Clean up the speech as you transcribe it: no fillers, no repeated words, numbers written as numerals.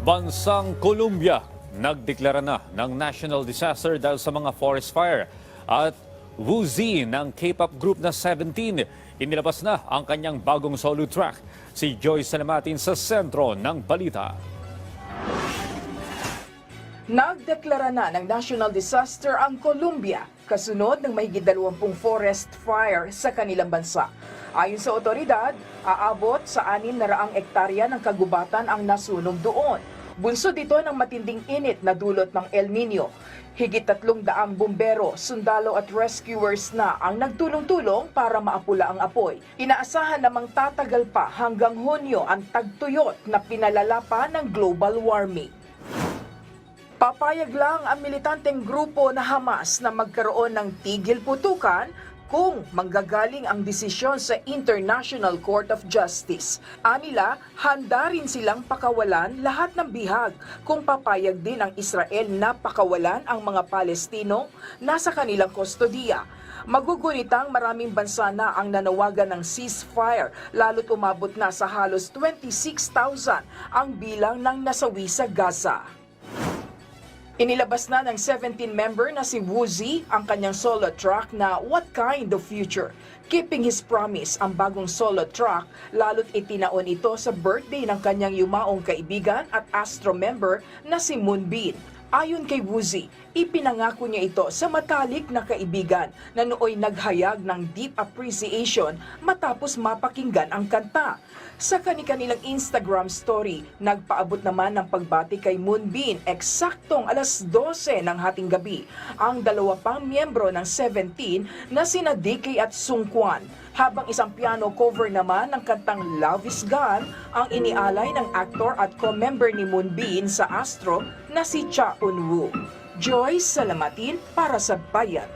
Bansang Colombia nagdeklara na ng national disaster dahil sa mga forest fire. At Woozy ng K-pop group na 17, inilabas na ang kanyang bagong solo track. Si Joyce Salamatin sa sentro ng balita. Nagdeklara na ng national disaster ang Colombia kasunod ng mahigit 20 forest fire sa kanilang bansa. Ayon sa otoridad, aabot sa 600 ektarya ng kagubatan ang nasunog doon. Bunsod ito ng matinding init na dulot ng El Nino. Higit 300 bumbero, sundalo at rescuers na ang nagtulong-tulong para maapula ang apoy. Inaasahan namang tatagal pa hanggang Hunyo ang tagtuyot na pinalala pa ng global warming. Papayag lang ang militanteng grupo na Hamas na magkaroon ng tigil putukan kung manggagaling ang desisyon sa International Court of Justice. Anila, handa rin silang pakawalan lahat ng bihag kung papayag din ang Israel na pakawalan ang mga Palestinong nasa kanilang kustodiya. Magugunitang maraming bansa na ang nanawagan ng ceasefire, lalo't umabot na sa halos 26,000 ang bilang ng nasawi sa Gaza. Inilabas na ng 17-member na si Woozy ang kanyang solo track na What Kind of Future. Keeping his promise ang bagong solo track, lalo't itinaon ito sa birthday ng kanyang yumaong kaibigan at Astro member na si Moonbin. Ayon kay Woozy, ipinangako niya ito sa matalik na kaibigan na nooy naghayag ng deep appreciation matapos mapakinggan ang kanta. Sa kanilang Instagram story, nagpaabot naman ng pagbati kay Moonbin eksaktong alas 12 ng hating gabi ang dalawa pang miyembro ng 17 na sina DK at Sungkwan. Habang isang piano cover naman ng kantang Love is Gone ang inialay ng aktor at co-member ni Moonbin sa Astro na si Cha Eun-woo. Joyce Salamatin para sa Bayan.